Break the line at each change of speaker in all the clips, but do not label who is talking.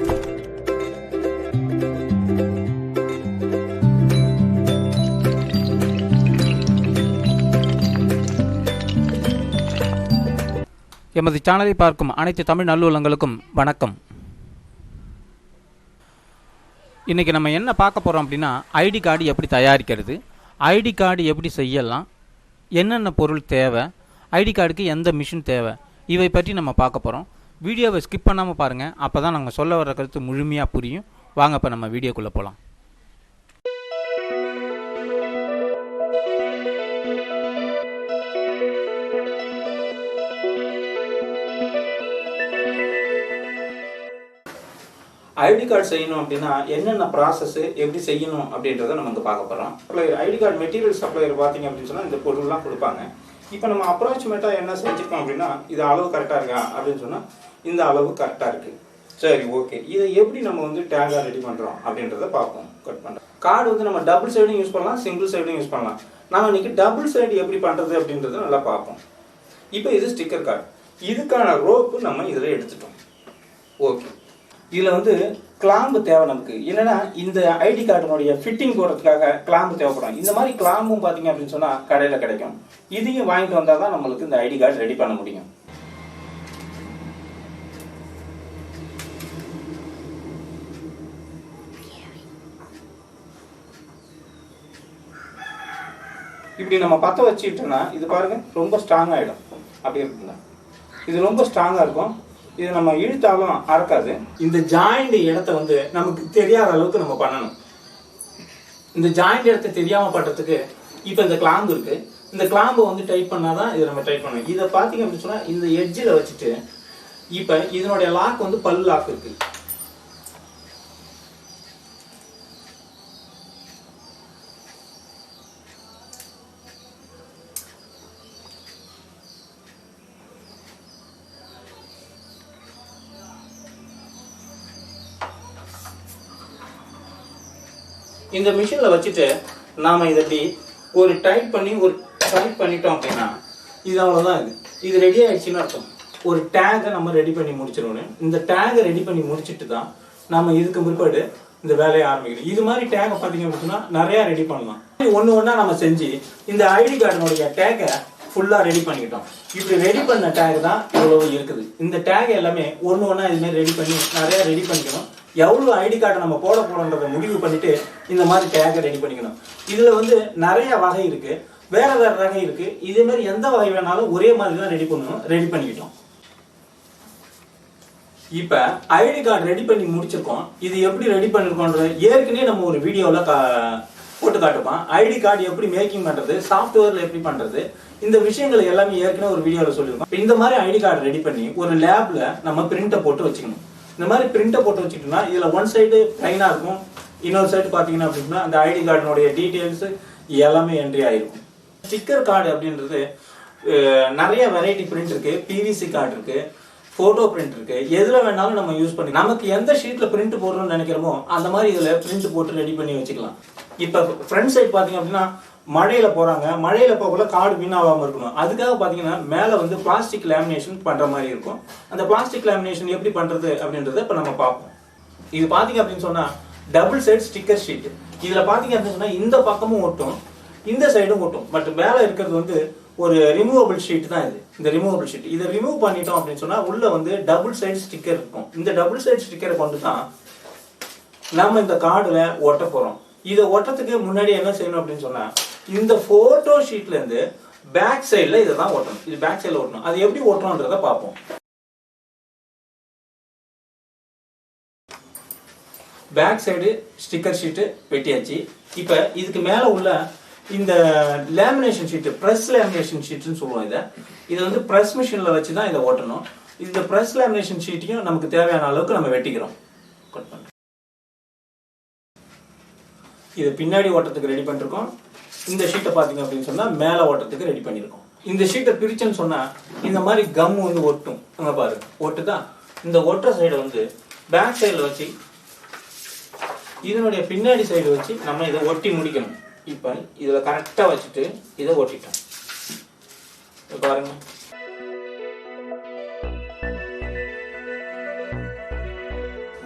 எமது சேனலை பார்க்கும் அனைத்து தமிழ் நல்லுள்ளங்களுக்கும் வணக்கம். இன்றைக்கி நம்ம என்ன பார்க்க போகிறோம் அப்படின்னா, ஐடி கார்டு எப்படி தயாரிக்கிறது, ஐடி கார்டு எப்படி செய்யலாம், என்னென்ன பொருள் தேவை, ஐடி கார்டுக்கு எந்த மிஷின் தேவை, இவை பற்றி நம்ம பார்க்க போகிறோம். வீடியோவை ஸ்கிப் பண்ணாமல் பாருங்கள், அப்போ தான் நாங்கள் சொல்ல வர கருத்து முழுமையாக புரியும். வாங்க இப்போ நம்ம வீடியோக்குள்ளே போகலாம். ஐடி கார்டு செய்யணும் அப்படின்னா என்னென்ன ப்ராசஸ் எப்படி செய்யணும் அப்படின்றத நம்ம இங்கே பார்க்க போகிறோம். ஐடி கார்டு மெட்டீரியல் சப்ளையர் பார்த்தீங்க அப்படின்னு சொன்னால் இந்த பொருள்லாம் கொடுப்பாங்க. இப்போ நம்ம அப்ராக்சிமேட்டாக என்ன செஞ்சுருக்கோம் அப்படின்னா, இது அளவு கரெக்டாக இருக்கா அப்படின்னு சொன்னால் இந்த அளவு கரெக்டாக இருக்குது, சரி ஓகே. இதை எப்படி நம்ம வந்து டேகாக ரெடி பண்ணுறோம் அப்படின்றத பார்ப்போம். கட் பண்ணுறோம். கார்டு வந்து நம்ம டபுள் சைடும் யூஸ் பண்ணலாம், சிங்கிள் சைடும் யூஸ் பண்ணலாம். நம்ம இன்னைக்கு டபுள் சைடு எப்படி பண்ணுறது அப்படின்றத நல்லா பார்ப்போம். இப்போ இது ஸ்டிக்கர் கார்டு, இதுக்கான ரோப்பு நம்ம இதில் எடுத்துட்டோம். ஓகே, இதில் வந்து கிளாம்பு தேவை நமக்கு. என்னன்னா இந்த ஐடி கார்டுனுடைய ஃபிட்டிங் போடுறதுக்காக கிளாம்பு தேவைப்படும். இந்த மாதிரி கிளாம்பும் பார்த்தீங்க அப்படின்னு சொன்னால் கடையில் கிடைக்கும். இதையும் வாங்கிட்டு வந்தால் தான் நம்மளுக்கு இந்த ஐடி கார்டு ரெடி பண்ண முடியும். இப்படி நம்ம பற்ற வச்சுக்கிட்டோம்னா இது பாருங்க ரொம்ப ஸ்ட்ராங் ஆகிடும். அப்படி இருக்குங்க, இது ரொம்ப ஸ்ட்ராங்காக இருக்கும். இது நம்ம இழுத்தாலும் அறக்காது. இந்த ஜாயிண்ட் இடத்த வந்து நமக்கு தெரியாத அளவுக்கு நம்ம பண்ணணும். இந்த ஜாயிண்ட் இடத்த தெரியாம பண்றதுக்கு இப்ப இந்த கிளாம்பு இருக்கு. இந்த கிளாம்பை வந்து டைட் பண்ணாதான் இதை நம்ம டைட் பண்ணணும். இதை பாத்தீங்க அப்படின்னு சொன்னா இந்த எட்ஜில் வச்சுட்டு இப்ப இதனுடைய லாக் வந்து பல் லாக் இருக்கு. இந்த மிஷின்ல வச்சுட்டு நாம இதை இப்படி ஒரு டைட் பண்ணிட்டோம் அப்படின்னா இது அவ்வளவுதான். இது ரெடி ஆயிடுச்சுன்னு அர்த்தம். ஒரு டேகை நம்ம ரெடி பண்ணி முடிச்சிடணும். இந்த டேகை ரெடி பண்ணி முடிச்சுட்டு தான் நம்ம இதுக்கு பிற்பாடு இந்த வேலையை ஆரம்பிக்கணும். இது மாதிரி டேகை பார்த்தீங்க அப்படின்னா நிறைய ரெடி பண்ணலாம். ஒன்று ஒன்றா நம்ம செஞ்சு இந்த ஐடி கார்டுனுடைய டேகை ஃபுல்லாக ரெடி பண்ணிக்கிட்டோம். இப்படி ரெடி பண்ண டேக் தான் இவ்வளவு இருக்குது. இந்த டேக் எல்லாமே ஒன்று ஒன்றா இதுமாதிரி ரெடி பண்ணி நிறைய ரெடி பண்ணிக்கணும். எவ்வளோ ஐடி கார்டை நம்ம போட போறோன்றதை முடிவு பண்ணிட்டு இந்த மாதிரி டேகை ரெடி பண்ணிக்கணும். இதுல வந்து நிறைய வகை இருக்கு, வேற வேற வகை இருக்கு. இதே மாதிரி எந்த வகை வேணாலும் ஒரே மாதிரி தான் ரெடி பண்ணணும். ரெடி பண்ணிக்கிட்டோம். இப்ப ஐடி கார்டு ரெடி பண்ணி முடிச்சிருக்கோம். இது எப்படி ரெடி பண்ணிருக்கோன்ற ஏற்கனவே நம்ம ஒரு வீடியோல போட்டு காட்டுப்போம். ஐடி கார்டு எப்படி மேக்கிங் பண்றது, சாஃப்ட்வேர்ல எப்படி பண்றது, இந்த விஷயங்கள் எல்லாமே ஏற்கனவே ஒரு வீடியோல சொல்லியிருக்கோம். இந்த மாதிரி ஐடி கார்டு ரெடி பண்ணி ஒரு லேப்ல நம்ம பிரிண்டை போட்டு வச்சுக்கணும். இந்த மாதிரி பிரிண்டை போட்டு வச்சுக்கிட்டோம்னா இதுல ஒன் சைடு பிளைனா இருக்கும், இன்னொரு சைடு பாத்தீங்கன்னா அப்படின்னா அந்த ஐடி கார்டுனுடைய டீடைல்ஸ் எல்லாமே என்ட்ரி ஆயிருக்கும். ஸ்டிக்கர் கார்டு அப்படின்றது நிறைய வெரைட்டி பிரிண்ட் இருக்கு. பிவிசி கார்டு இருக்கு, போட்டோ பிரிண்ட் இருக்கு. எதுல வேணாலும் நம்ம யூஸ் பண்ணி நமக்கு எந்த ஷீட்ல பிரிண்ட் போடுறோம்னு நினைக்கிறோமோ அந்த மாதிரி இதுல பிரிண்ட் போட்டு ரெடி பண்ணி வச்சுக்கலாம். இப்ப ஃப்ரண்ட் சைடு பாத்தீங்க அப்படின்னா மழையில போறாங்க, மழையில போகல கார்டு வீணாகாம இருக்கணும். அதுக்காக பாத்தீங்கன்னா மேல வந்து பிளாஸ்டிக் லேமினேஷன் பண்ற மாதிரி இருக்கும். அந்த பிளாஸ்டிக் லேமினேஷன் எப்படி பண்றது அப்படின்றத இப்ப நம்ம பார்ப்போம். இது பாத்தீங்க அப்படின்னு சொன்னா டபுள் சைடு ஸ்டிக்கர் ஷீட். இதுல பாத்தீங்க அப்படின்னு சொன்னா இந்த பக்கமும் ஒட்டும், இந்த சைடும் ஒட்டும். பட் மேல இருக்கிறது வந்து ஒரு ரிமூவபிள் ஷீட் தான். இது இந்த ரிமூவபிள் ஷீட் இதை ரிமூவ் பண்ணிட்டோம் அப்படின்னு சொன்னா உள்ள வந்து டபுள் சைடு ஸ்டிக்கர் இருக்கும். இந்த டபுள் சைடு ஸ்டிக்கரை கொண்டு தான் நம்ம இந்த கார்டுல ஒட்ட போறோம். இதை ஒட்டத்துக்கு முன்னாடி என்ன செய்யணும் அப்படின்னு சொன்னா இந்த போட்டோ ஷீட்ல இருந்து பேக் சைடுல இதை தான் ஒட்டணும். இது பேக் சைடுல ஒட்டணும். அது எப்படி ஒட்டணும்ன்றத பார்ப்போம். பேக் சைடு ஸ்டிக்கர் ஷீட் வெட்டியாச்சு. இப்ப இதுக்கு மேல உள்ள இந்த லேமினேஷன் ஷீட், பிரஸ் லேமினேஷன் ஷீட்னு சொல்லுவோம். இதை வந்து பிரஸ் மிஷின்ல வச்சு தான் இதை ஒட்டணும். இந்த பிரஸ் லேமினேஷன் ஷீட்டையும் நமக்கு தேவையான அளவுக்கு நம்ம வெட்டிக்கிறோம். கட் பண்ணுறோம். இது பின்னாடி ஓட்டத்துக்கு ரெடி பண்ணிருக்கோம். இந்த ஷீட்டை பாத்தீங்க அப்படின்னு சொன்னா மேல ஓட்டத்துக்கு ரெடி பண்ணிருக்கோம். இந்த ஷீட்டை பிரிச்சுன்னு சொன்னா இந்த மாதிரி கம் வந்து ஒட்டும். அங்க பாரு ஒட்டுதான். இந்த ஒட்டுற சைடை வந்து பேக் சைடுல வச்சு இதனுடைய பின்னாடி சைடு வச்சு நம்ம இதை ஒட்டி முடிக்கணும். இப்ப இதுல கரெக்டா வச்சுட்டு இதை ஒட்டிட்டோம். பாருங்க,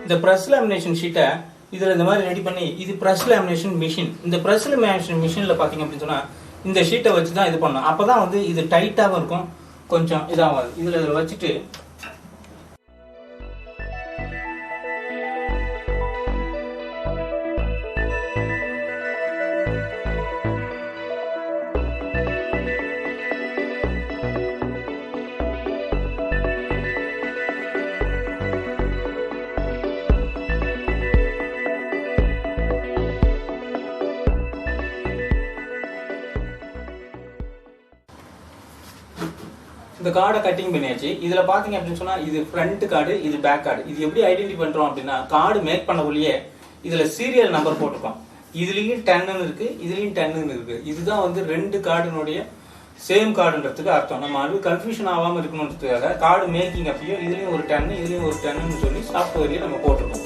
இந்த பிரஸ் லேமினேஷன் ஷீட்டை இதில் இந்த மாதிரி ரெடி பண்ணி, இது பிரஸ் லேமினேஷன் மிஷின். இந்த பிரஸ் லேமினேஷன் மிஷினில் பார்த்தீங்க அப்படின்னு சொன்னால் இந்த ஷீட்டை வச்சு தான் இது பண்ணணும். அப்போ தான் வந்து இது டைட்டாகவும் இருக்கும், கொஞ்சம் இதாகாது. இதில் வச்சுட்டு இந்த கார்டை கட்டிங் பண்ணியாச்சு. இதுல பாத்தீங்க அப்படின்னு சொன்னா இது ஃப்ரண்ட் கார்டு, இது பேக் கார்டு. இது எப்படி ஐடென்டிஃபை பண்றோம் அப்படின்னா, கார்டு மேக் பண்ணக்குள்ளேயே இதுல சீரியல் நம்பர் போட்டிருக்கோம். இதுலயும் 10 இருக்கு, இதுலயும் 10 இருக்கு. இதுதான் வந்து 2 கார்டுனுடைய சேம் கார்டுன்றதுக்கு அர்த்தம். நம்ம அது கன்ஃபியூஷன் ஆகாம இருக்கணுன்றதுக்காக கார்டு மேக்கிங் அப்பயும் இதுலயும் ஒரு 10 இதுலயும் ஒரு 10ன்னு சொல்லி சாஃப்ட்வேர்லயே நம்ம போட்டிருக்கோம்.